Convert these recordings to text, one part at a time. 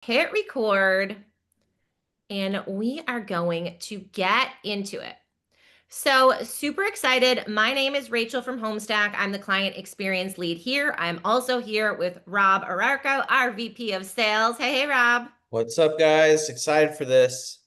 hit record, and we are going to get into it. So, super excited. My name is Rachel from Homestack. I'm the client experience lead here. I'm also here with Rob Ararco, our VP of sales. Hey, Rob. What's up, guys? Excited for this.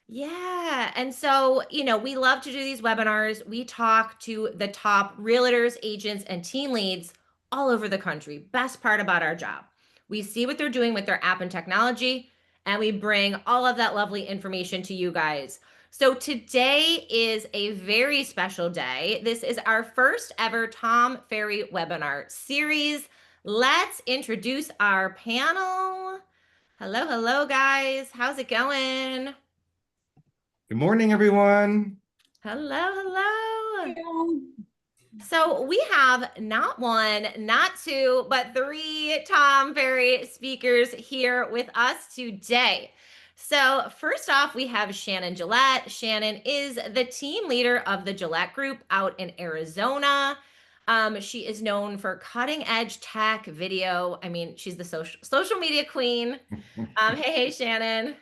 Yeah. And so, we love to do these webinars. We talk to the top realtors, agents, and team leads all over the country. Best part about our job. We see what they're doing with their app and technology, and we bring all of that lovely information to you guys. So today is a very special day. This is our first ever Tom Ferry webinar series. Let's introduce our panel. Hello, hello, guys. How's it going? Good morning, everyone. Hello, hello. Yeah. So we have not one, not two, but three Tom Ferry speakers here with us today. So first off, we have Shannon Gillette. Shannon is the team leader of the Gillette Group out in Arizona. She is known for cutting edge tech video. I mean, she's the social media queen. Hey, Shannon.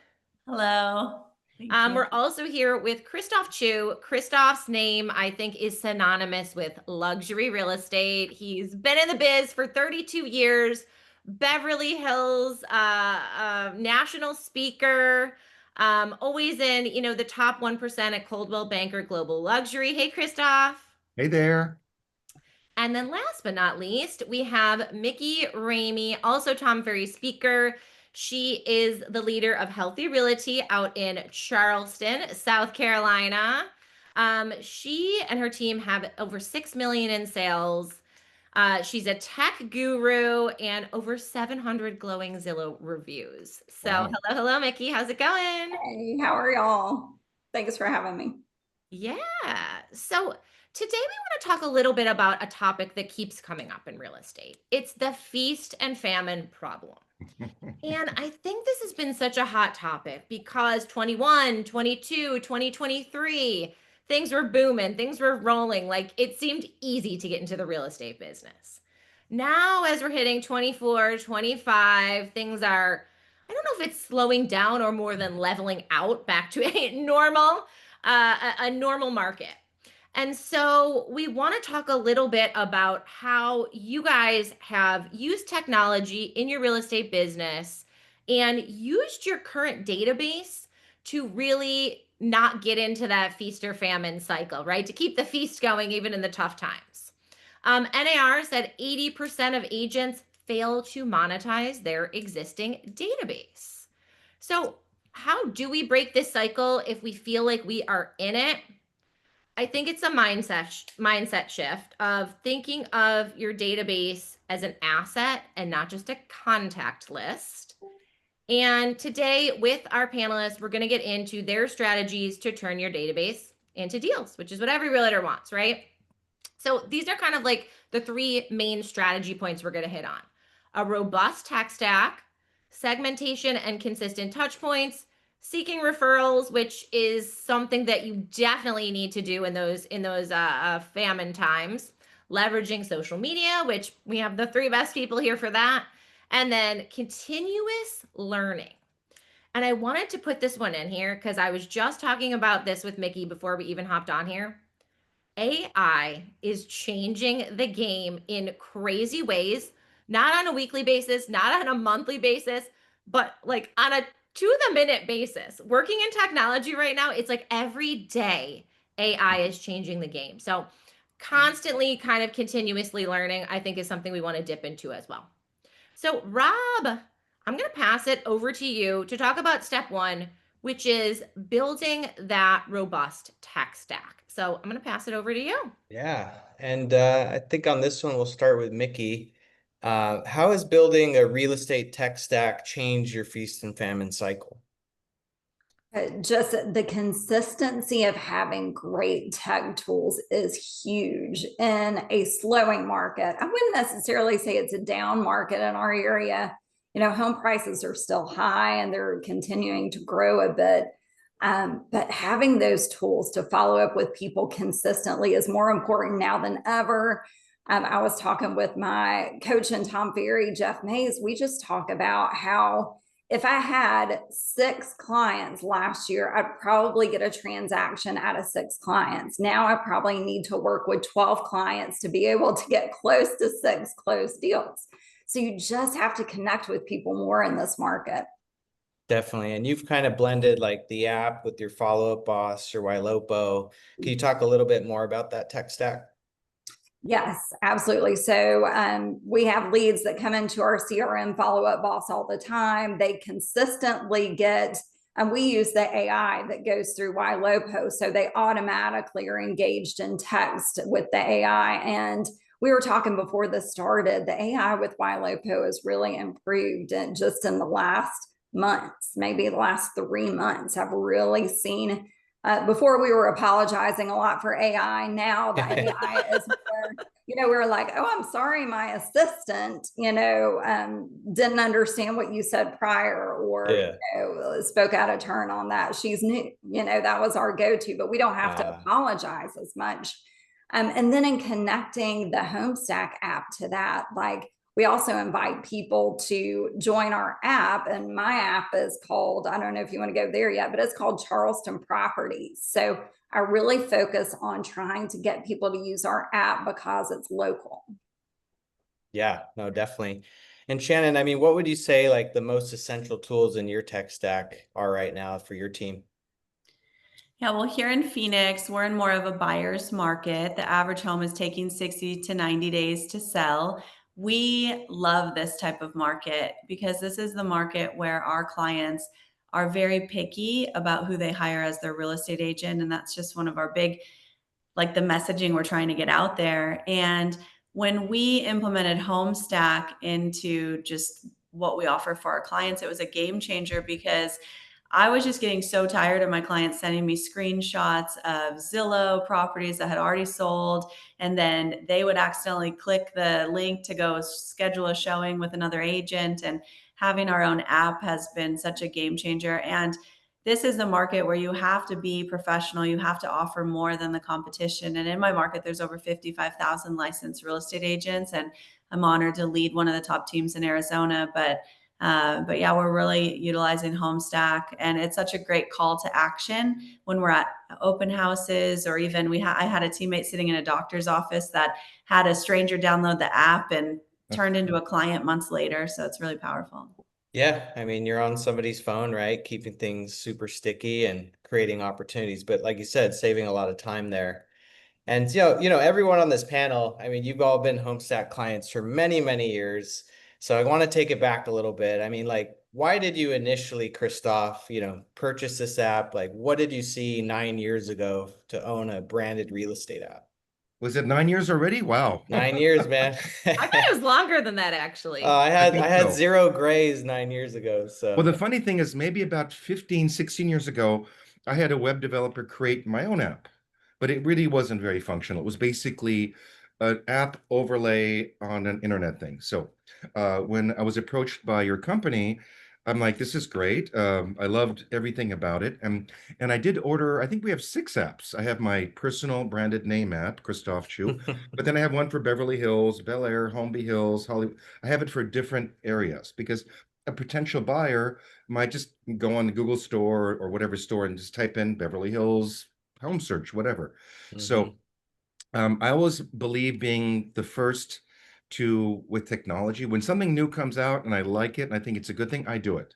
Hello. Thank you. We're also here with Christoph Chu. Christoph's name, I think, is synonymous with luxury real estate. He's been in the biz for 32 years, Beverly Hills national speaker, always in, the top 1% at Coldwell Banker Global Luxury. Hey, Christoph. Hey there. And then last but not least, we have Mickey Ramey, also Tom Ferry speaker. She is the leader of Healthy Realty out in Charleston, South Carolina. She and her team have over 6 million in sales. She's a tech guru and over 700 glowing Zillow reviews. So Wow. hello, Mickey. How's it going? Hey, how are y'all? Thanks for having me. Yeah. So today we want to talk a little bit about a topic that keeps coming up in real estate. It's the feast and famine problem. And I think this has been such a hot topic because 21, 22, 2023, things were booming, things were rolling. Like it seemed easy to get into the real estate business. Now, as we're hitting 24, 25, things are, I don't know if it's slowing down or more than leveling out back to a normal market. And so we want to talk a little bit about how you guys have used technology in your real estate business and used your current database to really not get into that feast or famine cycle, right? To keep the feast going even in the tough times. NAR said 80% of agents fail to monetize their existing database. So how do we break this cycle if we feel like we are in it? I think it's a mindset shift of thinking of your database as an asset and not just a contact list. And today with our panelists, we're going to get into their strategies to turn your database into deals, which is what every realtor wants, right? So these are kind of like the three main strategy points we're going to hit on. A robust tech stack, segmentation and consistent touch points, seeking referrals, which is something that you definitely need to do in those famine times, leveraging social media, which we have the three best people here for that, and then continuous learning. And I wanted to put this one in here because I was just talking about this with Mickey before we even hopped on here. AI is changing the game in crazy ways, not on a weekly basis, not on a monthly basis, but like on a to the minute basis. Working in technology right now, it's like every day AI is changing the game. So constantly kind of continuously learning, I think is something we want to dip into as well. So Rob, I'm going to pass it over to you to talk about step one, which is building that robust tech stack. So I'm going to pass it over to you. Yeah, and I think on this one we'll start with Mickey. How has building a real estate tech stack changed your feast and famine cycle? Just the consistency of having great tech tools is huge in a slowing market. I wouldn't necessarily say it's a down market in our area. Home prices are still high and they're continuing to grow a bit. But having those tools to follow up with people consistently is more important now than ever. I was talking with my coach in Tom Ferry, Jeff Mays. We just talk about how if I had 6 clients last year, I'd probably get a transaction out of 6 clients. Now I probably need to work with 12 clients to be able to get close to 6 closed deals. So you just have to connect with people more in this market. Definitely. And you've kind of blended like the app with your follow-up boss or Ylopo. Can you talk a little bit more about that tech stack? Yes, absolutely. So we have leads that come into our CRM follow-up boss all the time. They consistently get, and we use the AI that goes through Ylopo, so they automatically are engaged in text with the AI. And we were talking before this started, the AI with Ylopo has really improved, and just in the last months, maybe the last 3 months, I've really seen. Before we were apologizing a lot for AI. Now the AI is more, we're like, oh, I'm sorry, my assistant, didn't understand what you said prior, or spoke out of turn on that. She's new, that was our go-to, but we don't have to apologize as much. And then in connecting the Homestack app to that, like, we also invite people to join our app, and my app is called, I don't know if you want to go there yet, but it's called Charleston Properties. So I really focus on trying to get people to use our app because it's local. Yeah, no, definitely. And Shannon, I mean, what would you say like the most essential tools in your tech stack are right now for your team? Yeah, well, here in Phoenix, we're in more of a buyer's market. The average home is taking 60 to 90 days to sell. We love this type of market because this is the market where our clients are very picky about who they hire as their real estate agent. And that's just one of our big, like, the messaging we're trying to get out there. And when we implemented Homestack into just what we offer for our clients, it was a game changer because I was just getting so tired of my clients sending me screenshots of Zillow properties that had already sold. And then they would accidentally click the link to go schedule a showing with another agent. And having our own app has been such a game changer. And this is the market where you have to be professional. You have to offer more than the competition. And in my market, there's over 55,000 licensed real estate agents. And I'm honored to lead one of the top teams in Arizona. But yeah, we're really utilizing Homestack, and it's such a great call to action when we're at open houses, or even I had a teammate sitting in a doctor's office that had a stranger download the app and turned into a client months later. So it's really powerful. Yeah, I mean, you're on somebody's phone, right? Keeping things super sticky and creating opportunities, but like you said, saving a lot of time there. And everyone on this panel, I mean, you've all been Homestack clients for many, many years. So I want to take it back a little bit. I mean, like, why did you initially, Christoph, purchase this app? Like, what did you see 9 years ago to own a branded real estate app? Was it 9 years already? Wow. 9 years, man. I bet it was longer than that, actually. I I think had so. 0 grays 9 years ago. So Well, the funny thing is, maybe about 15, 16 years ago, I had a web developer create my own app, but it really wasn't very functional. It was basically an app overlay on an internet thing. So when I was approached by your company, I'm like, this is great. I loved everything about it. And I did order, I think we have 6 apps. I have my personal branded name app, Christoph Chu, but then I have one for Beverly Hills, Bel Air, Holmby Hills, Hollywood. I have it for different areas because a potential buyer might just go on the Google store or whatever store and just type in Beverly Hills home search, whatever. So I always believe being the first with technology. When something new comes out and I like it and I think it's a good thing, I do it.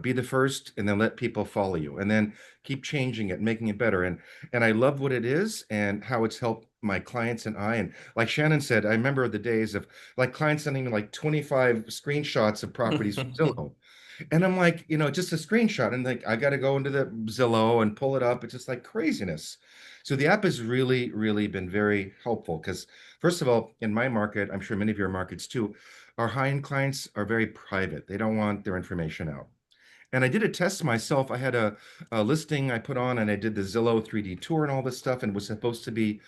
Be the first and then let people follow you and then keep changing it, making it better. And I love what it is and how it's helped my clients and I. And like Shannon said, I remember the days of like clients sending me like 25 screenshots of properties from Zillow. And I'm like, just a screenshot. And like, I got to go into the Zillow and pull it up. It's just like craziness. So the app has really, really been very helpful because, first of all, in my market, I'm sure many of your markets too, our high-end clients are very private. They don't want their information out. And I did a test myself. I had a listing I put on and I did the Zillow 3D tour and all this stuff and it was supposed to be,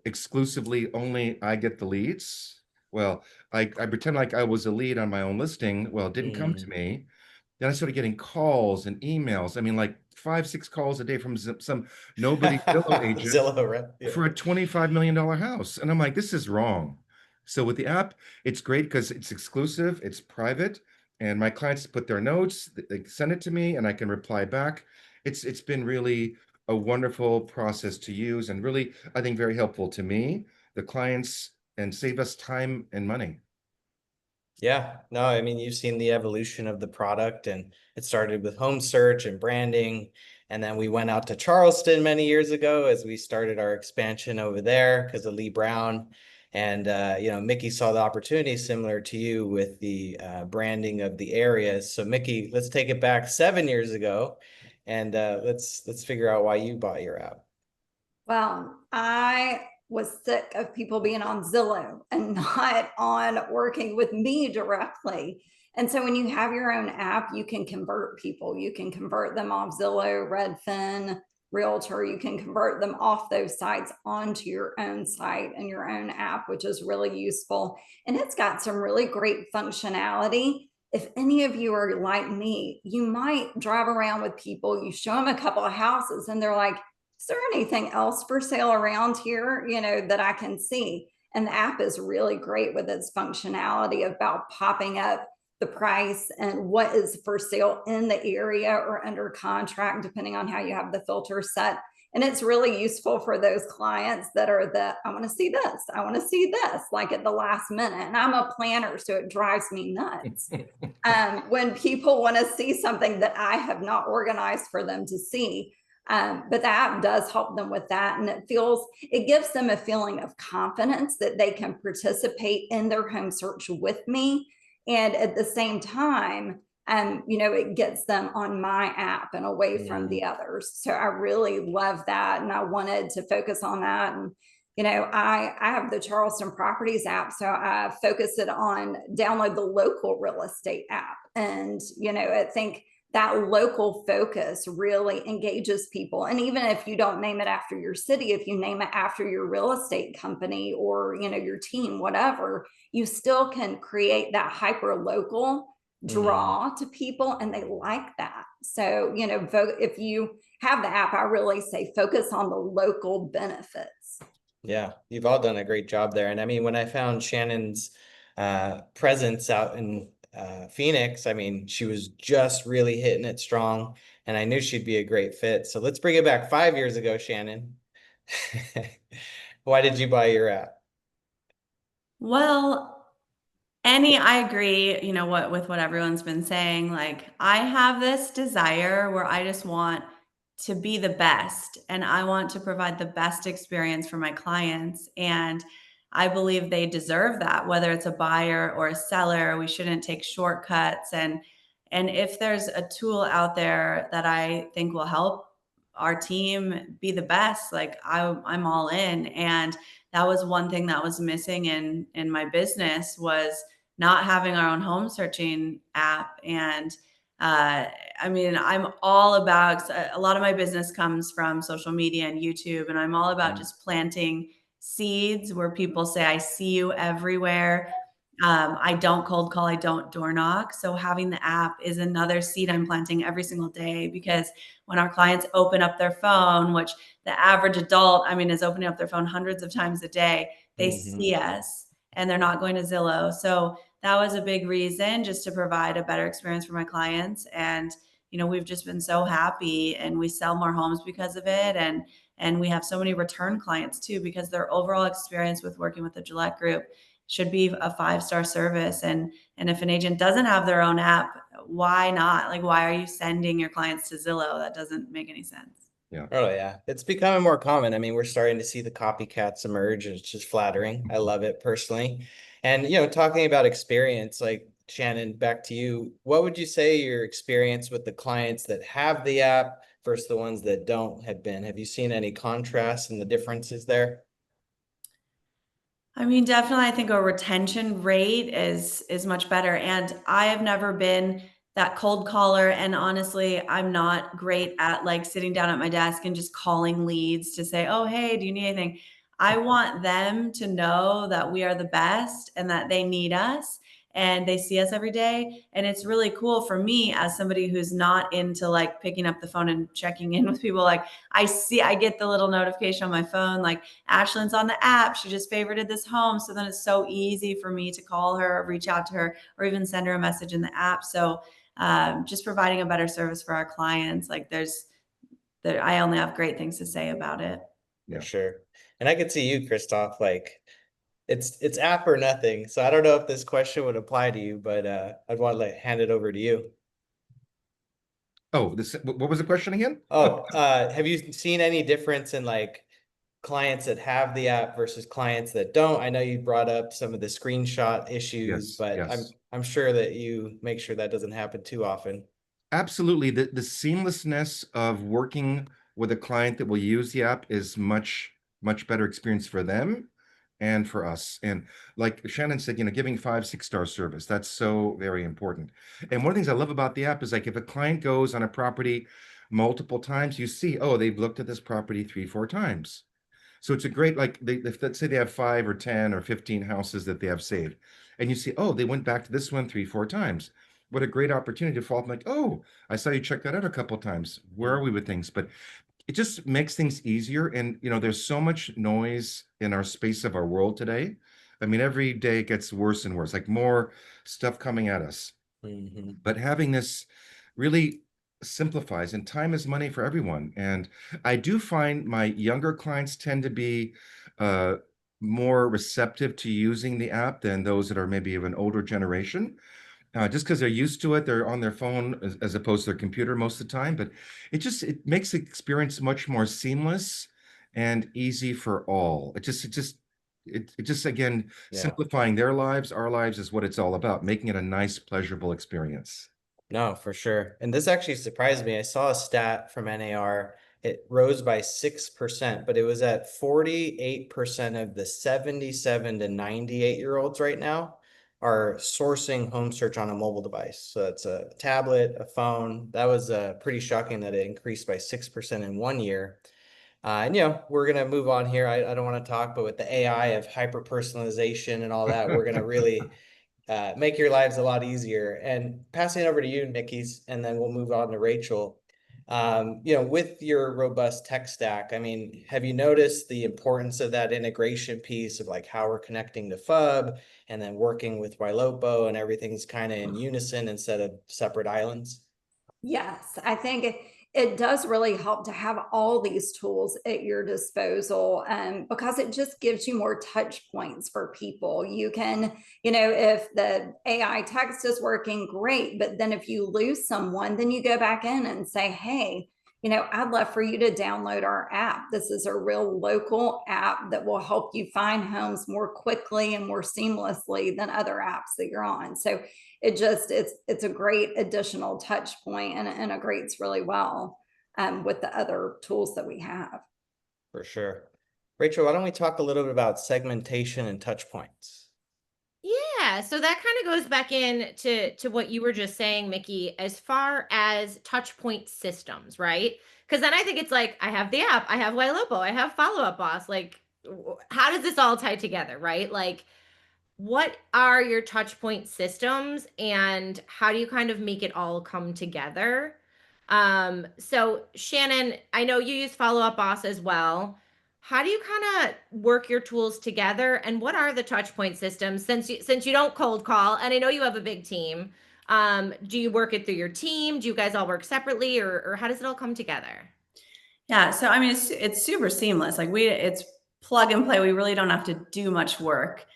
exclusively only I get the leads. Well, I pretend like I was a lead on my own listing. Well, it didn't come to me. Then I started getting calls and emails. I mean, like 5, 6 calls a day from some nobody Zillow agent Zillow, right? Yeah. for a $25 million house. And I'm like, this is wrong. So with the app, it's great because it's exclusive, it's private, and my clients put their notes, they send it to me, and I can reply back. It's been really a wonderful process to use, and really, I think, very helpful to me, the clients, and save us time and money. Yeah, no, I mean, you've seen the evolution of the product, and it started with home search and branding. And then we went out to Charleston many years ago as we started our expansion over there because of Lee Brown. And, Mickey saw the opportunity similar to you with the branding of the areas. So Mickey, let's take it back 7 years ago, and let's figure out why you bought your app. Well, I was sick of people being on Zillow and not on working with me directly. And so when you have your own app, you can convert people. You can convert them off Zillow, Redfin, Realtor. You can convert them off those sites onto your own site and your own app, which is really useful. And it's got some really great functionality. If any of you are like me, you might drive around with people, you show them a couple of houses, and they're like, is there anything else for sale around here, that I can see? And the app is really great with its functionality about popping up the price and what is for sale in the area or under contract, depending on how you have the filter set. And it's really useful for those clients that are I want to see this, I want to see this, like at the last minute. And I'm a planner, so it drives me nuts when people want to see something that I have not organized for them to see. But the app does help them with that. And it gives them a feeling of confidence that they can participate in their home search with me. And at the same time, it gets them on my app and away from the others. So I really love that. And I wanted to focus on that. And, I have the Charleston Properties app. So I focus it on download the local real estate app. And, I think that local focus really engages people. And even if you don't name it after your city, if you name it after your real estate company or, your team, whatever, you still can create that hyper local draw to people, and they like that. So, if you have the app, I really say focus on the local benefits. Yeah, you've all done a great job there. And I mean, when I found Shannon's presence out in Phoenix, I mean, she was just really hitting it strong, and I knew she'd be a great fit. So let's bring it back 5 years ago, Shannon. Why did you buy your app? Well, I agree, with what everyone's been saying. Like, I have this desire where I just want to be the best, and I want to provide the best experience for my clients. And I believe they deserve that, whether it's a buyer or a seller. We shouldn't take shortcuts. And if there's a tool out there that I think will help our team be the best, like I'm all in. And that was one thing that was missing in my business, was not having our own home searching app. And I mean, I'm all about, a lot of my business comes from social media and YouTube, and I'm all about just planting seeds where people say, I see you everywhere. I don't cold call, I don't door knock. So having the app is another seed I'm planting every single day, because when our clients open up their phone, which the average adult, I mean, is opening up their phone hundreds of times a day, they see us and they're not going to Zillow. So that was a big reason, just to provide a better experience for my clients. And, we've just been so happy, and we sell more homes because of it. And we have so many return clients too, because their overall experience with working with the Gillette Group should be a 5-star service. And if an agent doesn't have their own app, why not? Like, why are you sending your clients to Zillow? That doesn't make any sense. Yeah. Oh yeah, it's becoming more common. I mean, we're starting to see the copycats emerge, and it's just flattering. I love it personally. And talking about experience, like Shannon, back to you. What would you say your experience with the clients that have the app versus the ones that don't have been? Have you seen any contrasts and the differences there? I mean, definitely, I think a retention rate is much better. And I have never been that cold caller. And honestly, I'm not great at like sitting down at my desk and just calling leads to say, oh, hey, do you need anything? I want them to know that we are the best and that they need us. and they see us every day. And it's really cool for me as somebody who's not into like picking up the phone and checking in with people. Like I get the little notification on my phone, like Ashlyn's on the app. She just favorited this home. So then it's so easy for me to call her, reach out to her, or even send her a message in the app. So just providing a better service for our clients. Like I only have great things to say about it. For sure. And I could see you, Christoph, like it's app or nothing. So I don't know if this question would apply to you, but I'd want to hand it over to you. Oh, what was the question again? Oh, have you seen any difference in like clients that have the app versus clients that don't? I know you brought up some of the screenshot issues, Yes, but yes. I'm sure that you make sure that doesn't happen too often. Absolutely. The seamlessness of working with a client that will use the app is much better experience for them and for us. And like Shannon said, giving 5-6 star service, that's so very important. And one of the things I love about the app is like if a client goes on a property multiple times, you see, oh, they've looked at this property 3-4 times. So it's a great, like, let's say they have 5 or 10 or 15 houses that they have saved. And you see, oh, they went back to this one 3-4 times. What a great opportunity to follow up, like, oh, I saw you check that out a couple times. Where are we with things? But it just makes things easier. And, there's so much noise in our space of our world today. I mean, every day it gets worse and worse, like more stuff coming at us. But having this really simplifies, and time is money for everyone. And I do find my younger clients tend to be uh, more receptive to using the app than those that are maybe of an older generation. Just because they're used to it, they're on their phone as opposed to their computer most of the time. But it makes the experience much more seamless and easy for all. It just again simplifying their lives, our lives is what it's all about, making it a nice, pleasurable experience. No, for sure. And this actually surprised me. I saw a stat from NAR. It rose by 6%, but it was at 48% of the 77 to 98-year-olds right now are sourcing home search on a mobile device. So it's a tablet, a phone. That was pretty shocking that it increased by 6% in 1 year. And we're gonna move on here. I don't want to talk, but with the AI of hyper personalization and all that, we're gonna really make your lives a lot easier. And passing it over to you, Nikki's, and then we'll move on to Rachel. With your robust tech stack, I mean, have you noticed the importance of that integration piece of like how we're connecting to FUB and then working with Ylopo and everything's kind of in unison instead of separate islands? Yes, I think it does really help to have all these tools at your disposal, because it just gives you more touch points for people. You can, if the AI text is working, great. But then if you lose someone, then you go back in and say, hey, I'd love for you to download our app. This is a real local app that will help you find homes more quickly and more seamlessly than other apps that you're on. So it's a great additional touch point, and integrates really well with the other tools that we have. For sure. Rachel, why don't we talk a little bit about segmentation and touch points? Yeah, so that kind of goes back in to what you were just saying, Mickey, as far as touch point systems, right? Because then I think it's like I have the app, I have Ylopo, I have Follow Up Boss. Like, how does this all tie together, right? Like, what are your touch point systems and how do you kind of make it all come together? So Shannon, I know you use Follow Up Boss as well. How do you kind of work your tools together and what are the touch point systems since you don't cold call and I know you have a big team? Do you work it through your team? Do you guys all work separately or how does it all come together? Yeah, so I mean, it's super seamless. Like it's plug and play. We really don't have to do much work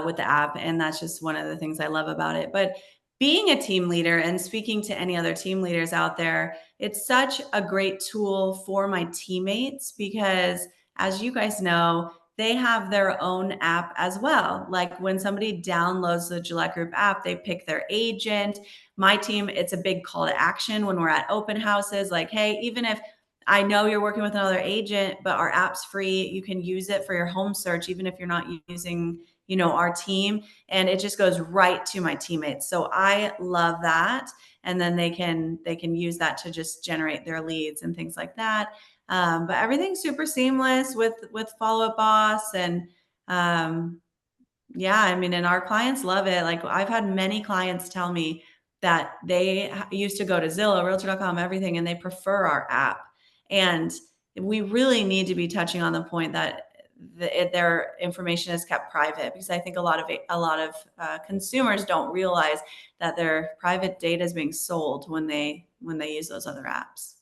with the app, and that's just one of the things I love about it. But being a team leader and speaking to any other team leaders out there, it's such a great tool for my teammates because, as you guys know, they have their own app as well. Like when somebody downloads the Gillette Group app, they pick their agent. My team, it's a big call to action when we're at open houses. Like, hey, even if I know you're working with another agent, but our app's free. You can use it for your home search, even if you're not using, our team. And it just goes right to my teammates. So I love that. And then they can use that to just generate their leads and things like that. But everything's super seamless with Follow Up Boss. And Yeah, I mean, and our clients love it. Like I've had many clients tell me that they used to go to Zillow, Realtor.com, everything, and they prefer our app. And we really need to be touching on the point that their information is kept private, because I think a lot of consumers don't realize that their private data is being sold when they use those other apps.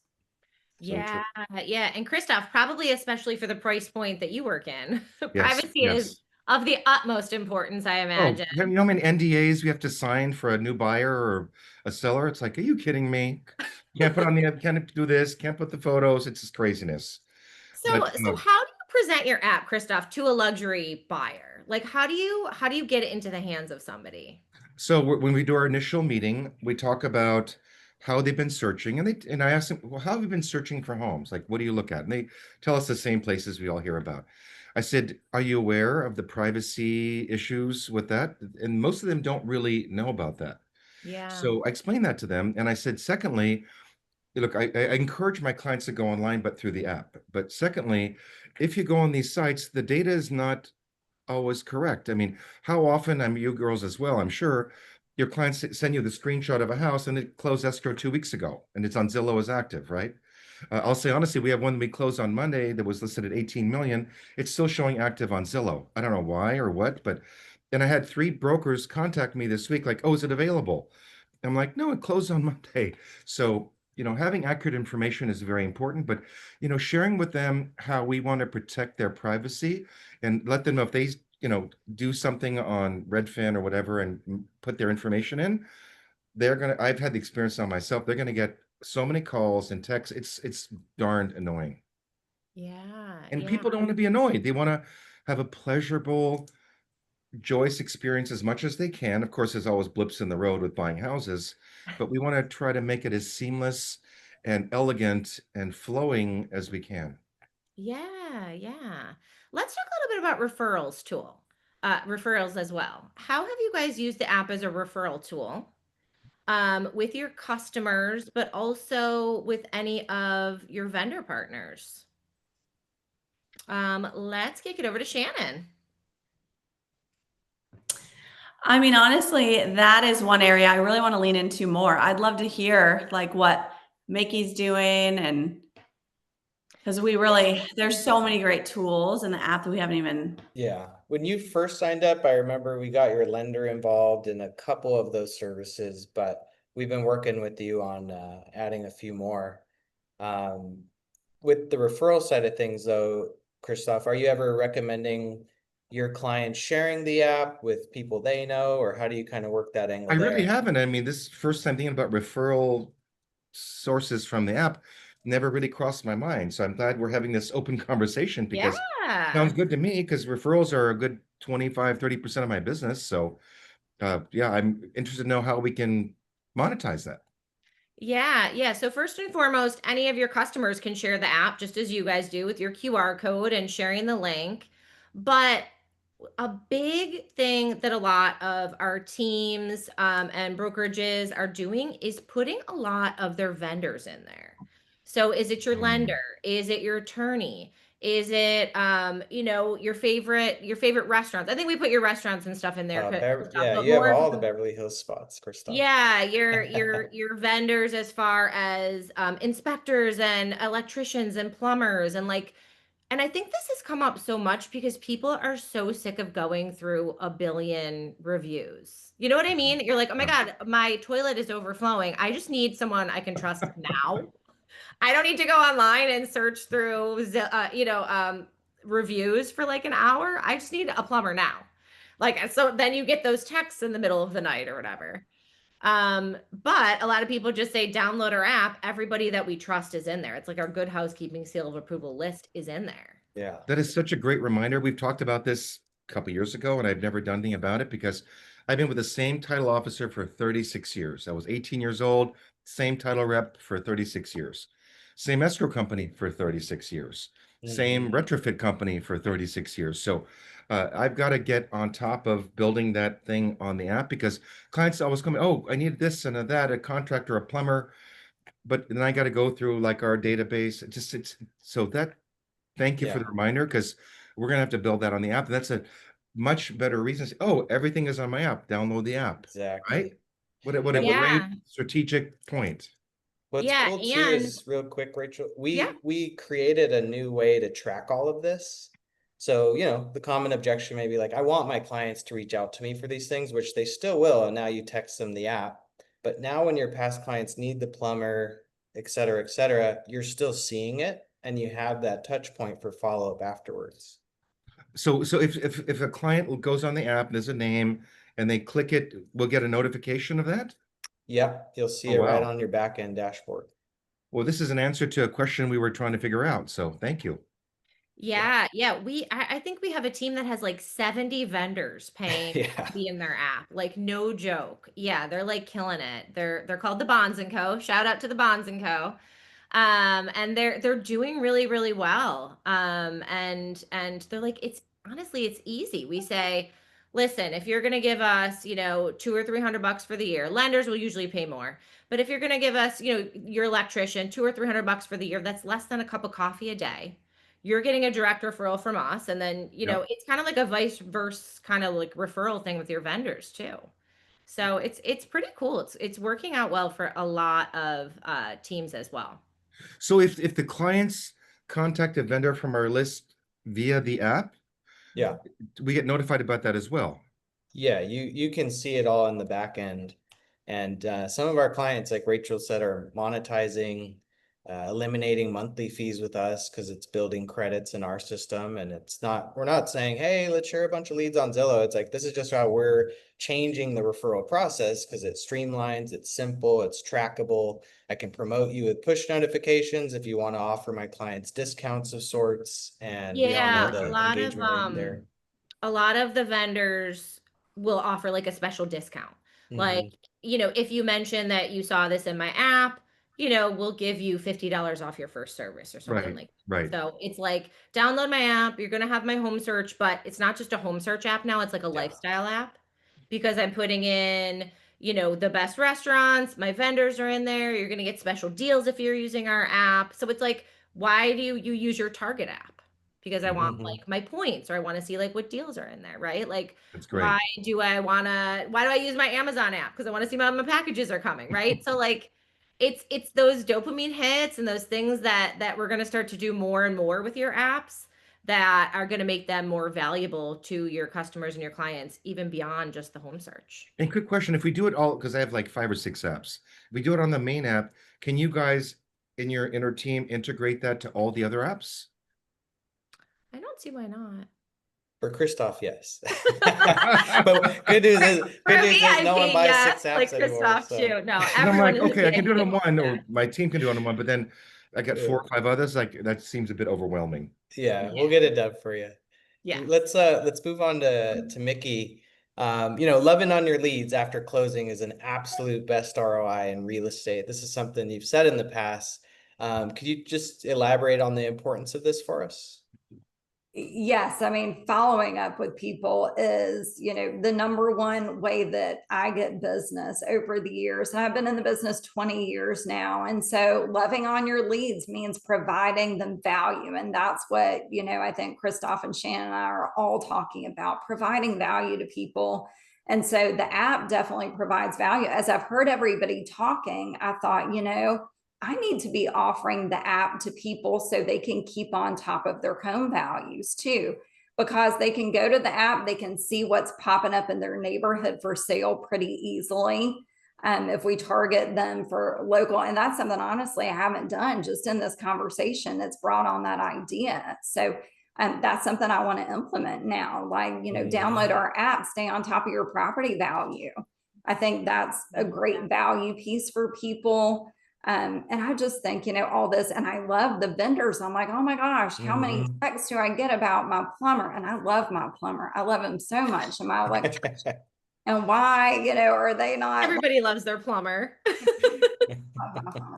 So true. Yeah, yeah. And Christoph, probably especially for the price point that you work in, Yes, privacy is yes. of the utmost importance, I Oh, imagine. you know how many NDAs we have to sign for a new buyer or a seller? It's like, are you kidding me? Can't put on the, can't do this, can't put the photos. It's just craziness. So, But so how do you present your app, Christoph, to a luxury buyer? Like, how do you get it into the hands of somebody? so when we do our initial meeting, we talk about how they've been searching, and I ask them, well, how have you been searching for homes? Like, what do you look at? And they tell us the same places we all hear about. I said, are you aware of the privacy issues with that? And most of them don't really know about that. Yeah. So I explained that to them, and I said, secondly, look, I encourage my clients to go online, but through the app. But secondly, if you go on these sites, the data is not always correct. I mean, how often, I mean, you girls as well, I'm sure, your clients send you the screenshot of a house and it closed escrow 2 weeks ago and it's on Zillow as active, right? I'll say honestly, we have one we closed on Monday that was listed at 18 million. It's still showing active on Zillow. I don't know why or what, but and I had 3 brokers contact me this week, like, oh, is it available? I'm like, no, it closed on Monday. So, having accurate information is very important, but sharing with them how we want to protect their privacy and let them know if they, do something on Redfin or whatever and put their information in, I've had the experience on myself. They're gonna get so many calls and texts. It's darned annoying. Yeah, And yeah. people don't want to be annoyed. They want to have a pleasurable, joyous experience as much as they can. Of course, there's always blips in the road with buying houses, but we want to try to make it as seamless and elegant and flowing as we can. Yeah, yeah. Let's talk a little bit about referrals as well. How have you guys used the app as a referral tool with your customers, but also with any of your vendor partners? Let's kick it over to Shannon. I mean, honestly, that is one area I really want to lean into more. I'd love to hear like what Mickey's doing, and because there's so many great tools in the app that we haven't even. Yeah. When you first signed up, I remember we got your lender involved in a couple of those services, but we've been working with you on adding a few more. Um, with the referral side of things, though, Christoph, are you ever recommending your clients sharing the app with people they know, or how do you kind of work that I angle really there? haven't. I mean, this first time thinking about referral sources from the app never really crossed my mind. So I'm glad we're having this open conversation because it sounds Yeah. good to me because referrals are a good 25-30% of my business. So yeah, I'm interested to know how we can monetize that. Yeah, yeah. So first and foremost, any of your customers can share the app just as you guys do with your QR code and sharing the link. But a big thing that a lot of our teams and brokerages are doing is putting a lot of their vendors in there. So is it your Mm. lender? Is it your attorney? Is it your favorite restaurants? I think we put your restaurants and stuff in there, Christoph, Yeah, but you have more of all the the Beverly Hills spots, Christoph. yeah, your vendors as far as inspectors and electricians and plumbers and I think this has come up so much because people are so sick of going through a billion reviews. You know what I mean? You're like, "Oh my Yeah. God, my toilet is overflowing. I just need someone I can trust now. I don't need to go online and search through reviews for like an hour. I just need a plumber now." Like so then you get those texts in the middle of the night or whatever. But a lot of people just say download our app. Everybody that we trust is in there. It's like our good housekeeping seal of approval list is in there. Yeah. That is such a great reminder. We've talked about this a couple years ago, and I've never done anything about it because I've been with the same title officer for 36 years. I was 18 years old, same title rep for 36 years, same escrow company for 36 years, same Mhm. retrofit company for 36 years. So I've got to get on top of building that thing on the app because clients always come, oh, I need this and that, a contractor, a plumber, but then I got to go through like our database. It's so that thank you for the Yeah. reminder because we're gonna have to build that on the app. That's much better reasons. Oh, everything is on my app. Download the app. Right? Exactly. What a And great Yeah. strategic point. what's Yeah. cool too And is, real quick, Rachel, yeah. we created a new way to track all of this. So, the common objection may be like, I want my clients to reach out to me for these things, which they still will. And now you text them the app. But now when your past clients need the plumber, et cetera, you're still seeing it and you have that touch point for follow-up afterwards. So if a client goes on the app, there's a name, and they click it, we'll get a notification of that? Yep, you'll Oh, see it right wow. on your back end dashboard. Well, this is an answer to a question we were trying to figure out. So thank you. Yeah, yeah. I think we have a team that has like 70 vendors paying Yeah. to be in their app. Like no joke. Yeah, they're like killing it. They're called the Bonds and Co. Shout out to the Bonds and Co. And they're doing really, really well. And they're like, it's honestly, it's easy. We say, listen, if you're gonna give us, $200 or $300 for the year, lenders will usually pay more. But if you're gonna give us, your electrician $200 or $300 for the year, that's less than a cup of coffee a day. You're getting a direct referral from us, and then Yep. it's kind of like a vice versa kind of like referral thing with your vendors too. So it's pretty cool. It's working out well for a lot of teams as well. So if the clients contact a vendor from our list via the app, Yeah. we get notified about that as well. Yeah, you can see it all in the back end. And some of our clients, like Rachel said, are monetizing, eliminating monthly fees with us because it's building credits in our system. And we're not saying, hey, let's share a bunch of leads on Zillow. It's like, this is just how we're changing the referral process because it streamlines, it's simple, it's trackable. I can promote you with push notifications if you want to offer my clients discounts of sorts. And we all know Yeah, the engagement rate there. a lot of the vendors will offer like a special discount. Like, Mhm. if you mention that you saw this in my app, we'll give you $50 off your first service or something Right, like that. right. So it's like download my app, you're gonna have my home search, but it's not just a home search app now, it's like a Yeah. lifestyle app because I'm putting in, the best restaurants, my vendors are in there, you're gonna get special deals if you're using our app. So it's like, why do you use your Target app? Because I want Mhm. like my points or I want to see like what deals are in there, right? Like That's great. why do I use my Amazon app? Because I want to see my packages are coming, right? So like it's those dopamine hits and those things that we're going to start to do more and more with your apps that are going to make them more valuable to your customers and your clients, even beyond just the home search. And quick question, if we do it all, because I have like 5 or 6 apps, if we do it on the main app, can you guys in your inner team integrate that to all the other apps? I don't see why not. For Christoph, yes. But good news For a is no one VIP, buys yes, 6 apps like anymore. Christoph So too. No, And I'm everyone like, is a okay, I can do it on VIP. one, or my team can do it on one, but then I got 4 yeah. or 5 others. Like that seems a bit overwhelming. Yeah, we'll Yeah. get it done for you. Yes. Let's move on to Mickey. Loving on your leads after closing is an absolute best ROI in real estate. This is something you've said in the past. Could you just elaborate on the importance of this for us? Yes, I mean, following up with people is, the number one way that I get business over the years. And I've been in the business 20 years now. And so loving on your leads means providing them value. And that's what, I think Christoph and Shannon and I are all talking about, providing value to people. And so the app definitely provides value. As I've heard everybody talking, I thought, I need to be offering the app to people so they can keep on top of their home values too, because they can go to the app, they can see what's popping up in their neighborhood for sale pretty easily. If we target them for local, and that's something honestly I haven't done just in this conversation, it's brought on that idea. So that's something I want to implement now. Like, download our app, stay on top of your property value. I think that's a great value piece for people. And I just think, all this, and I love the vendors. I'm like, oh my gosh, how many texts do I get about my plumber? And I love my plumber. I love him so much. And my electrician. And why, are they not? Everybody loves their plumber.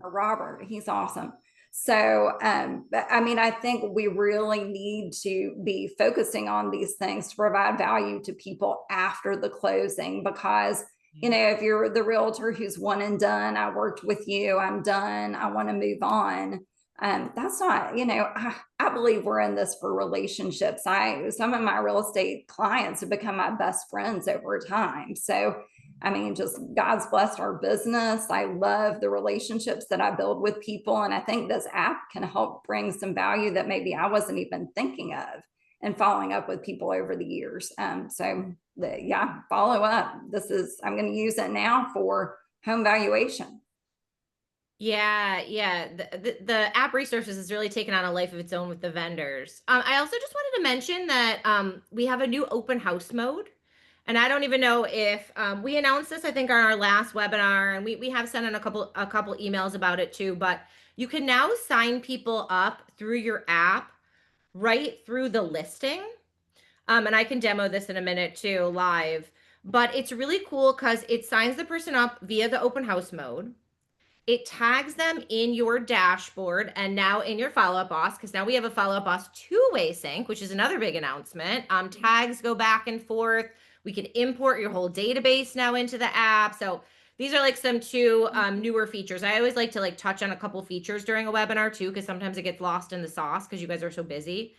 Robert, he's awesome. So, I mean, I think we really need to be focusing on these things to provide value to people after the closing, because if you're the realtor who's one and done, I worked with you, I'm done, I want to move on. That's not, I believe we're in this for relationships. Some of my real estate clients have become my best friends over time. So, I mean, just God's blessed our business. I love the relationships that I build with people. And I think this app can help bring some value that maybe I wasn't even thinking of and following up with people over the years. Follow up. I'm going to use it now for home valuation. Yeah, yeah. The app resources has really taken on a life of its own with the vendors. I also just wanted to mention that we have a new open house mode. And I don't even know if we announced this, I think, on our last webinar, and we have sent in a couple emails about it too. But you can now sign people up through your app right through the listing. And I can demo this in a minute too, live. But it's really cool because it signs the person up via the open house mode. It tags them in your dashboard and now in your follow-up boss, because now we have a follow-up boss two-way sync, which is another big announcement. Tags go back and forth. We can import your whole database now into the app. So these are like some two newer features. I always like to like touch on a couple features during a webinar too, because sometimes it gets lost in the sauce because you guys are so busy.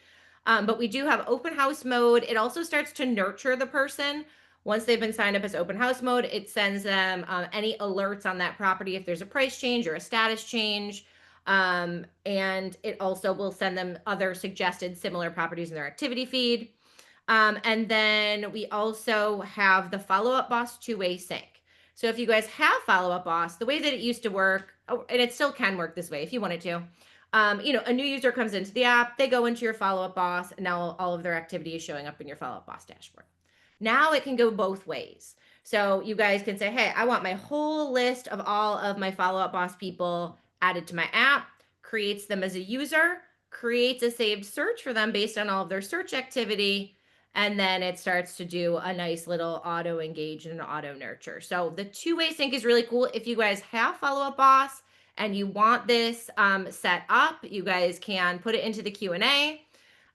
But we do have open house mode. It also starts to nurture the person. Once they've been signed up as open house mode, it sends them any alerts on that property if there's a price change or a status change. And it also will send them other suggested similar properties in their activity feed. And then we also have the follow-up boss two-way sync. So if you guys have follow-up boss, the way that it used to work, and it still can work this way if you wanted to, a new user comes into the app, they go into your follow-up boss, and now all of their activity is showing up in your follow-up boss dashboard. Now it can go both ways. So you guys can say, hey, I want my whole list of all of my follow-up boss people added to my app, creates them as a user, creates a saved search for them based on all of their search activity, and then it starts to do a nice little auto engage and auto nurture. So the two-way sync is really cool. If you guys have follow-up boss and you want this set up, you guys can put it into the Q&A.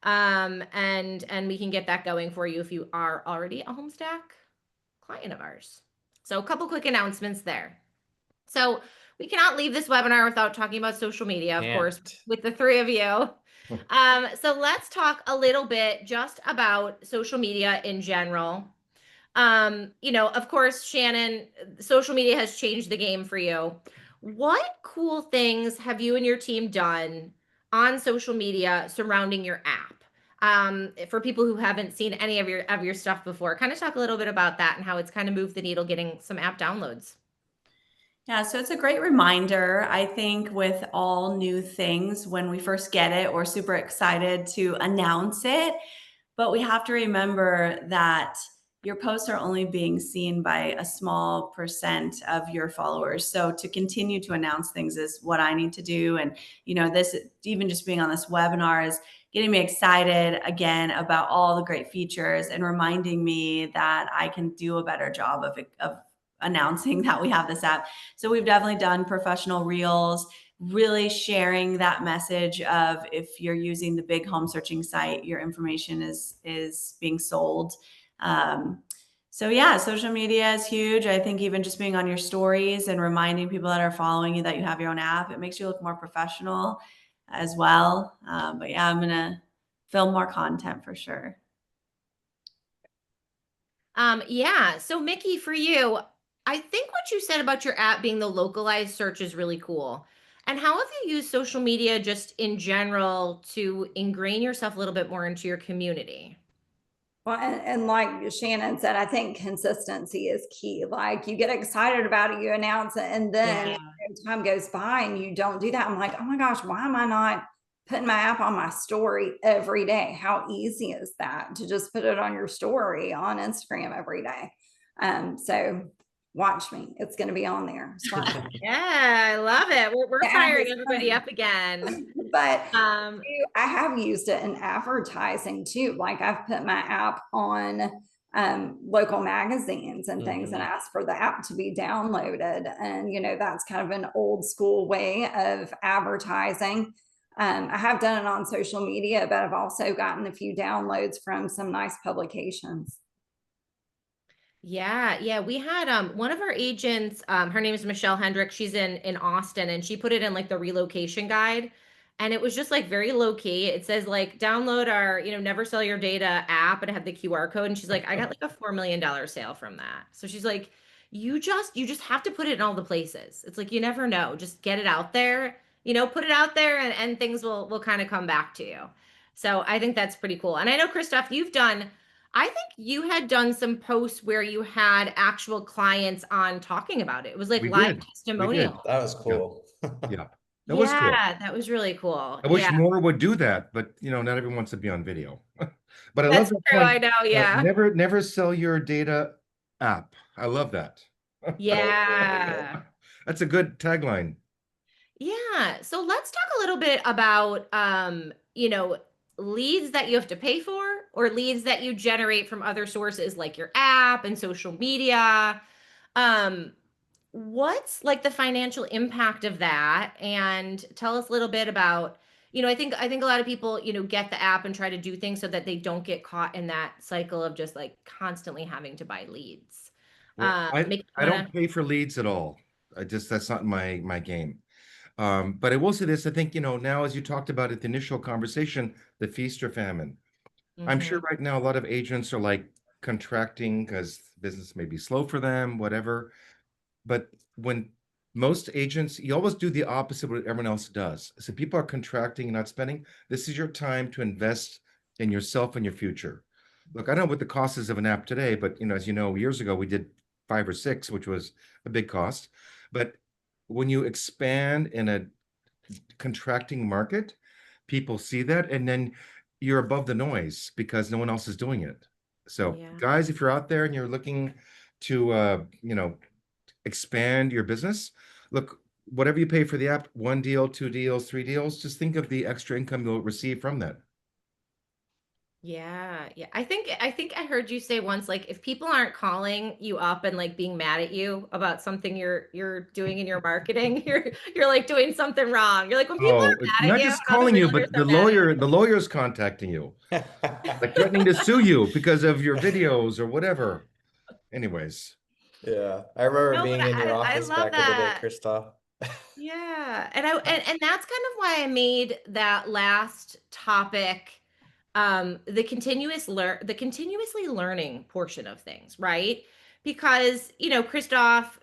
And we can get that going for you if you are already a Homestack client of ours. So a couple quick announcements there. So we cannot leave this webinar without talking about social media, of course, with the three of you. So let's talk a little bit just about social media in general. Of course, Shannon, social media has changed the game for you. What cool things have you and your team done on social media surrounding your app? For people who haven't seen any of your stuff before, kind of talk a little bit about that and how it's kind of moved the needle getting some app downloads. Yeah, so it's a great reminder. I think with all new things, when we first get it, we're super excited to announce it, but we have to remember that your posts are only being seen by a small percent of your followers. So to continue to announce things is what I need to do. And, this, even just being on this webinar is getting me excited again about all the great features and reminding me that I can do a better job of announcing that we have this app. So we've definitely done professional reels, really sharing that message of if you're using the big home searching site, your information is being sold. So yeah, social media is huge. I think even just being on your stories and reminding people that are following you that you have your own app, it makes you look more professional as well. But yeah, I'm gonna film more content for sure. Yeah. So Mickey, for you, I think what you said about your app being the localized search is really cool. And how have you used social media just in general to ingrain yourself a little bit more into your community? Well, and like Shannon said, I think consistency is key. Like you get excited about it, you announce it, and then time goes by and you don't do that. I'm like, oh my gosh, why am I not putting my app on my story every day? How easy is that to just put it on your story on Instagram every day? So watch me. It's going to be on there. Yeah, I love it. We're firing everybody up again. But I have used it in advertising too. Like I've put my app on local magazines and things and asked for the app to be downloaded. And, that's kind of an old school way of advertising. I have done it on social media, but I've also gotten a few downloads from some nice publications. Yeah. We had one of our agents, her name is Michelle Hendrick. She's in Austin, and she put it in like the relocation guide. And it was just like very low key. It says like download our, never sell your data app, and it had the QR code. And she's like, I got like a $4 million sale from that. So she's like, you just have to put it in all the places. It's like, you never know. Just get it out there, put it out there, and things will kind of come back to you. So I think that's pretty cool. And I know, Christoph, I think you had done some posts where you had actual clients on talking about it. It was like We live did. We did. testimonial. That was Yeah. cool. Yeah. That was cool. Yeah, that was really cool. I wish Yeah, more would do that, but not everyone wants to be on video. But I love that's that true. I point. know. Yeah. Never sell your data app. I love that. Yeah. That's a good tagline. Yeah. So let's talk a little bit about leads that you have to pay for, or leads that you generate from other sources like your app and social media. Um, what's like the financial impact of that? And tell us a little bit about, I think a lot of people, get the app and try to do things so that they don't get caught in that cycle of just like constantly having to buy leads. Well, Make I you don't wanna pay for leads at all. That's not my game. But I will say this, I think, now as you talked about at the initial conversation, the feast or famine. I'm sure Mhm. right now a lot of agents are like contracting because business may be slow for them, whatever. But when most agents, you always do the opposite of what everyone else does. So people are contracting and not spending. This is your time to invest in yourself and your future. Look, I don't know what the cost is of an app today, but as you know, years ago we did 5 or 6, which was a big cost. But when you expand in a contracting market, people see that, and then you're above the noise because no one else is doing it. So, Yeah. guys, if you're out there and you're looking to, expand your business, look, whatever you pay for the app, 1 deal, 2 deals, 3 deals, just think of the extra income you'll receive from that. Yeah, yeah. I think I heard you say once, like, if people aren't calling you up and like being mad at you about something you're doing in your marketing, you're like doing something wrong. You're like, when people Oh, are mad at not you, just other calling you, realtors but are mad at the lawyer's contacting you, like threatening to sue you because of your videos or whatever. Anyways, Yeah, I you. remember No, but being in your I office love back in the day, that. Christoph. Yeah. And that's kind of why I made that last topic the continuously learning portion of things, right? Because, Christoph,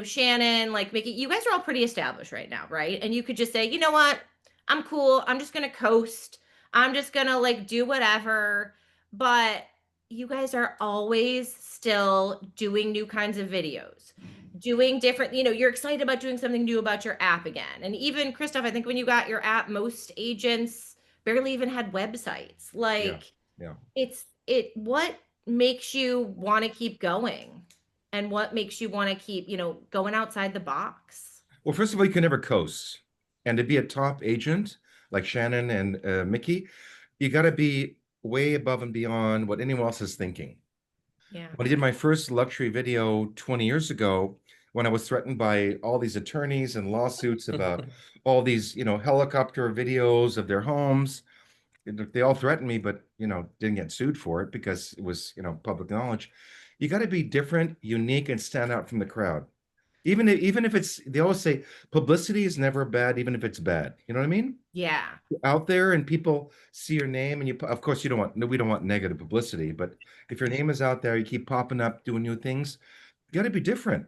Shannon, like Mickey, you guys are all pretty established right now, right? And you could just say, you know what? I'm cool. I'm just going to coast. I'm just going to like do whatever. But you guys are always still doing new kinds of videos, doing different, you're excited about doing something new about your app again. And even Christoph, I think when you got your app, most agents barely even had websites. yeah, Like yeah. what makes you want to keep going? And what makes you want to keep, going outside the box? Well, first of all, you can never coast. And to be a top agent like Shannon and Mickey, you got to be way above and beyond what anyone else is thinking. Yeah. When I did my first luxury video 20 years ago, when I was threatened by all these attorneys and lawsuits about all these, helicopter videos of their homes, they all threatened me, but, didn't get sued for it because it was, public knowledge. You got to be different, unique, and stand out from the crowd. Even if it's, they always say publicity is never bad, even if it's bad. You know what I mean? Yeah. Out there and people see your name, and of course, you don't want, no, we don't want negative publicity, but if your name is out there, you keep popping up, doing new things, you got to be different.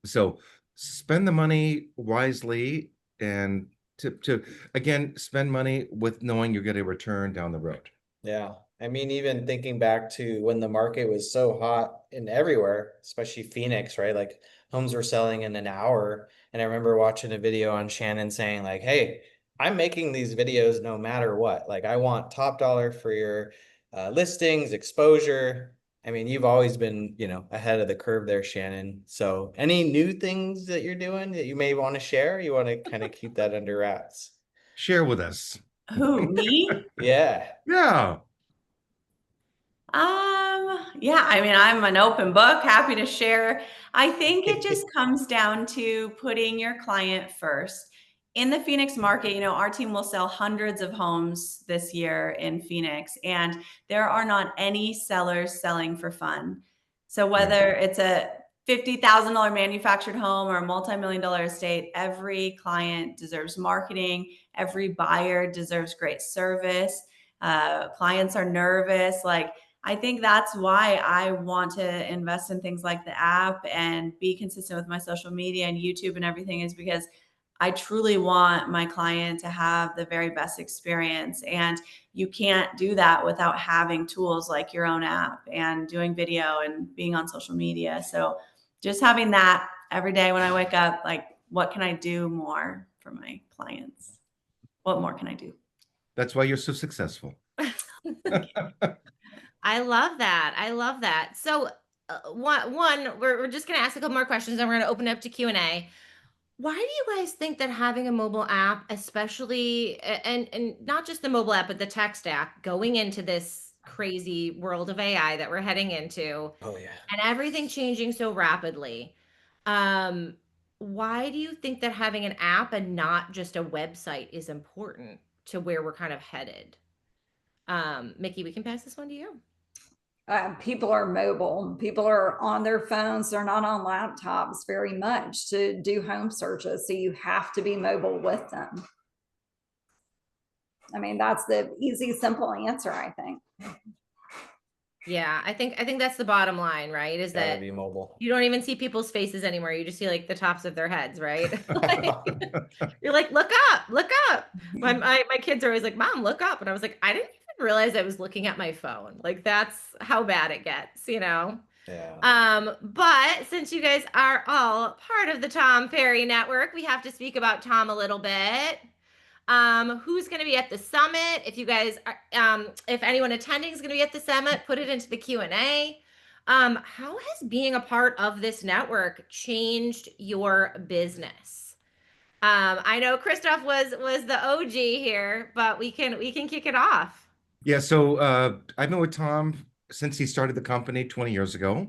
So spend the money wisely, and to again, spend money with knowing you're getting a return down the road. Yeah. I mean, even thinking back to when the market was so hot in everywhere, especially Phoenix, right? Like homes were selling in an hour. And I remember watching a video on Shannon saying, like, hey, I'm making these videos no matter what. Like, I want top dollar for your listings, exposure. I mean, you've always been, ahead of the curve there, Shannon. So, any new things that you're doing that you may want to share? You want to kind of keep that under wraps? Share with us. Who, me? Yeah. Yeah. Yeah, I mean, I'm an open book, happy to share. I think it just comes down to putting your client first. In the Phoenix market, our team will sell hundreds of homes this year in Phoenix, and there are not any sellers selling for fun. So whether it's $50,000 manufactured home or a multi-million-dollar estate, every client deserves marketing. Every buyer deserves great service. Clients are nervous. Like, I think that's why I want to invest in things like the app and be consistent with my social media and YouTube and everything, is because I truly want my client to have the very best experience. And you can't do that without having tools like your own app and doing video and being on social media. So just having that every day when I wake up, like, what can I do more for my clients? What more can I do? That's why you're so successful. I love that. I love that. So, we're just going to ask a couple more questions and we're going to open up to Q&A. Why do you guys think that having a mobile app, especially, and not just the mobile app, but the text app, going into this crazy world of AI that we're heading into, Oh yeah. and everything changing so rapidly, um, why do you think that having an app and not just a website is important to where we're kind of headed? Mickey, we can pass this one to you. People are mobile. People are on their phones. They're not on laptops very much to do home searches. So you have to be mobile with them. I mean, that's the easy, simple answer, I think. Yeah, I think that's the bottom line, right? Is Gotta that be mobile. you don't even see people's faces anymore. You just see like the tops of their heads, right? Like, you're like, look up, look up. My kids are always like, Mom, look up. And I was like, I didn't even realize I was looking at my phone. Like, that's how bad it gets, you know? Yeah. But since you guys are all part of the Tom Ferry Network, we have to speak about Tom a little bit. Who's going to be at the summit? If you guys are, if anyone attending is going to be at the summit, put it into the Q&A. How has being a part of this network changed your business? I know Christoph was the OG here, but we can kick it off. Yeah, so I've been with Tom since he started the company 20 years ago.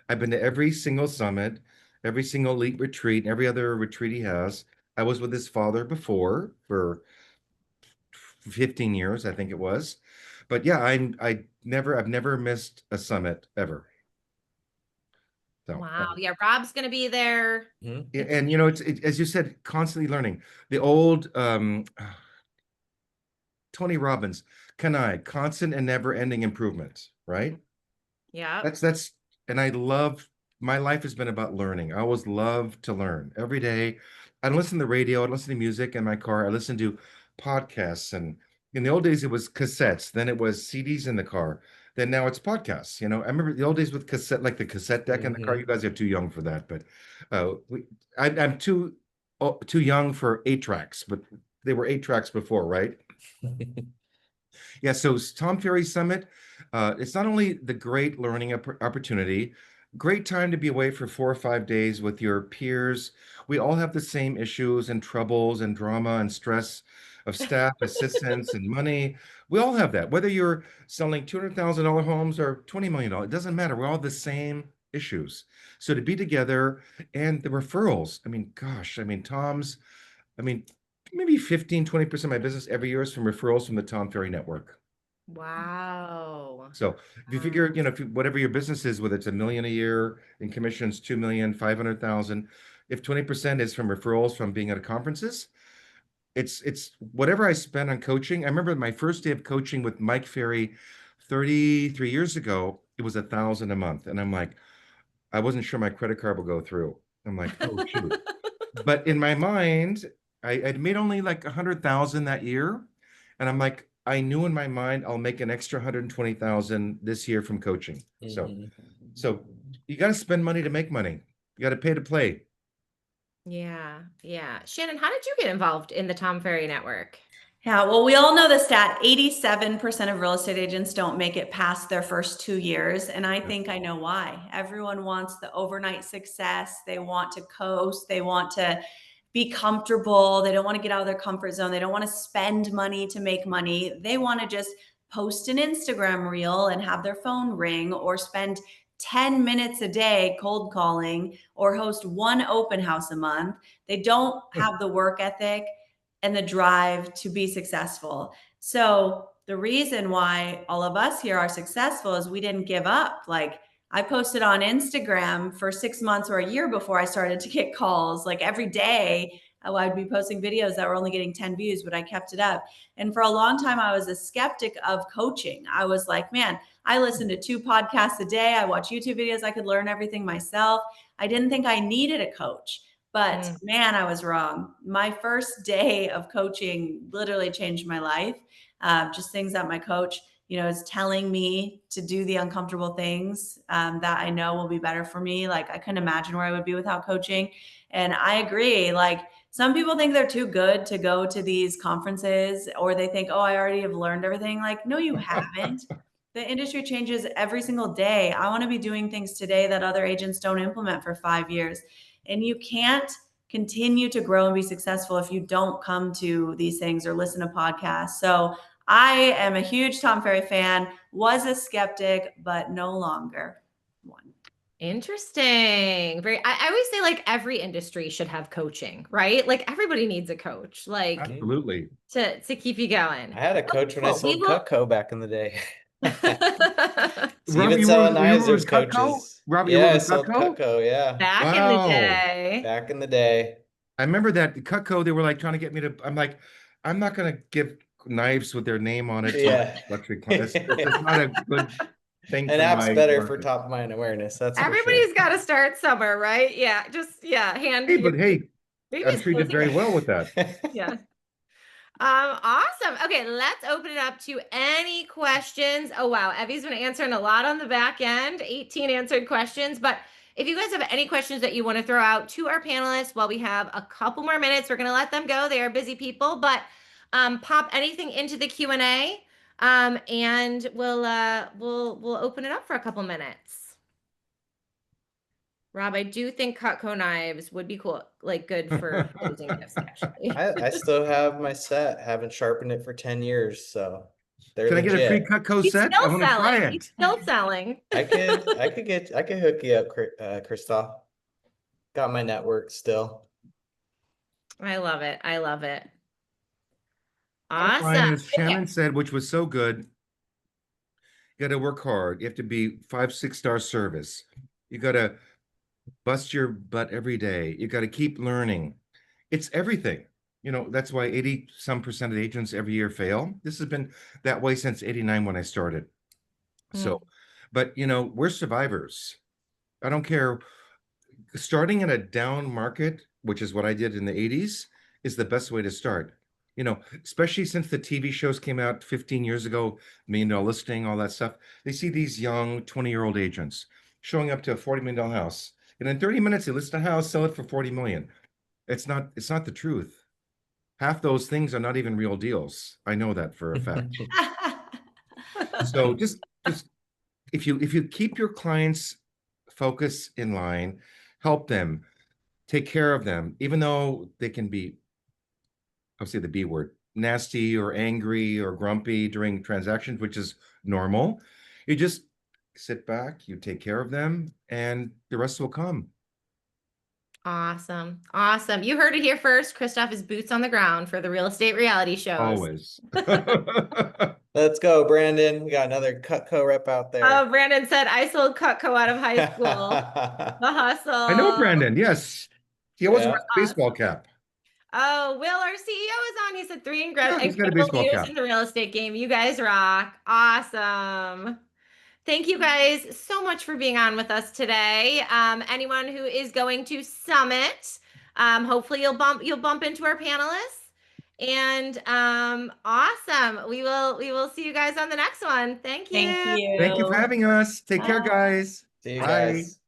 I've been to every single summit, every single elite retreat, every other retreat he has. I was with his father before for 15 years, I think it was. But yeah, I've never missed a summit ever. So Wow. Yeah, Rob's going to be there. yeah, and you know, as you said, constantly learning. The old Tony Robbins, constant and never-ending improvement, right? Yeah. That's and I love my life has been about learning. I always love to learn every day. I don't listen to the radio, I listen to music in my car, I listen to podcasts, and in the old days it was cassettes, then it was CDs in the car, then now it's podcasts. You know, I remember the old days with cassette, like the cassette deck in the car. You guys are too young for that, but I'm too young for 8 tracks, but they were 8 tracks before, right? Yeah, so Tom Ferry Summit, it's not only the great learning opportunity, great time to be away for 4 or 5 days with your peers. We all have the same issues and troubles and drama and stress of staff, assistants, and money. We all have that. Whether you're selling $200,000 homes or $20 million, it doesn't matter. We're all the same issues. So to be together and the referrals, I mean, gosh, I mean, I mean, maybe 15, 20% of my business every year is from referrals from the Tom Ferry Network. Wow. So if you figure, you know, whatever your business is, whether it's $1 million a year in commissions, 2 million, 500,000, if 20% is from referrals from being at conferences, it's whatever I spend on coaching. I remember my first day of coaching with Mike Ferry 33 years ago, it was 1,000 a month. And I'm like, I wasn't sure my credit card will go through. I'm like, oh shoot. But in my mind, I'd made only like 100,000 that year. And I'm like, I knew in my mind I'll make an extra 120,000 this year from coaching. So you got to spend money to make money. You got to pay to play. Yeah. Yeah. Shannon, how did you get involved in the Tom Ferry Network? Yeah, well, we all know the stat 87% of real estate agents don't make it past their first 2 years. And I think I know why. Everyone wants the overnight success. They want to coast. They want to be comfortable. They don't want to get out of their comfort zone. They don't want to spend money to make money. They want to just post an Instagram reel and have their phone ring, or spend 10 minutes a day cold calling, or host one open house a month. They don't have the work ethic and the drive to be successful. So the reason why all of us here are successful is we didn't give up. Like, I posted on Instagram for 6 months or a year before I started to get calls. Like every day, I'd be posting videos that were only getting 10 views, but I kept it up. And for a long time, I was a skeptic of coaching. I was like, man, I listen to 2 podcasts a day. I watch YouTube videos. I could learn everything myself. I didn't think I needed a coach. But man, I was wrong. My first day of coaching literally changed my life. Just things that my coach, is telling me to do the uncomfortable things that I know will be better for me. Like I couldn't imagine where I would be without coaching. And I agree. Like some people think they're too good to go to these conferences, or they think, oh, I already have learned everything. Like, no, you haven't. The industry changes every single day. I want to be doing things today that other agents don't implement for 5 years. And you can't continue to grow and be successful if you don't come to these things or listen to podcasts. So I am a huge Tom Ferry fan, was a skeptic, but no longer one. Interesting. I always say like every industry should have coaching, right? Like everybody needs a coach, like Absolutely. to keep you going. I had a coach when I sold Cutco back in the day. So Robbie, even selling you knives, were there's with Cutco? coaches. Robbie, you Yeah, were I with sold Cutco? Cutco. Yeah, Back in the day. back in the day. I remember that Cutco, they were like trying to get me to, I'm like, I'm not going to give knives with their name on it. Yeah. Luxury clients. It's not a good thing An for app's my better for market. top of mind awareness. That's for sure. Everybody's got to start somewhere, right? Yeah, just hand. Hey, but hey, maybe I'm sure you did very well with that. Yeah. Awesome. Okay, let's open it up to any questions. Oh wow, Evie's been answering a lot on the back end. 18 answered questions, but if you guys have any questions that you want to throw out to our panelists while we have a couple more minutes, we're going to let them go. They are busy people, but pop anything into the Q&A, and we'll open it up for a couple minutes. Rob, I do think Cutco knives would be cool, like good for closing gifts, actually. I still have my set. Haven't sharpened it for 10 years, so they're Can I get a free legit. Cutco He's set? I still want to try selling. He's it. still selling. I could hook you up, Christoph. Got my network still. I love it. I love it. Bottom line, Awesome. as Shannon said, which was so good, you got to work hard. You have to be 5-6 star service. You got to bust your butt every day. You got to keep learning. It's everything. That's why 80-some% of agents every year fail. This has been that way since 89 when I started. So, but we're survivors. I don't care. Starting in a down market, which is what I did in the 80s, is the best way to start. Especially since the TV shows came out 15 years ago, $1 Million Listing, all that stuff. They see these young 20-year-old agents showing up to a $40 million house. And in 30 minutes, they list a house, sell it for 40 million. It's not the truth. Half those things are not even real deals. I know that for a fact. So just if you keep your clients' focus in line, help them, take care of them, even though they can be, I'll say the B word, nasty or angry or grumpy during transactions, which is normal. You just sit back, you take care of them, and the rest will come. Awesome. Awesome. You heard it here first. Christoph is boots on the ground for the real estate reality shows. Always. Let's go, Brandon. We got another Cutco rep out there. Oh, Brandon said, I sold Cutco out of high school. The hustle. I know Brandon. Yes. He always wears a baseball cap. Oh, Will, our CEO is on. He said 3 he's got a incredible baseball news cap. in the real estate game. You guys rock. Awesome. Thank you guys so much for being on with us today. Anyone who is going to Summit, hopefully you'll bump into our panelists. And awesome. We will see you guys on the next one. Thank you. Thank you. Thank you for having us. Take care, guys. See you Bye. guys.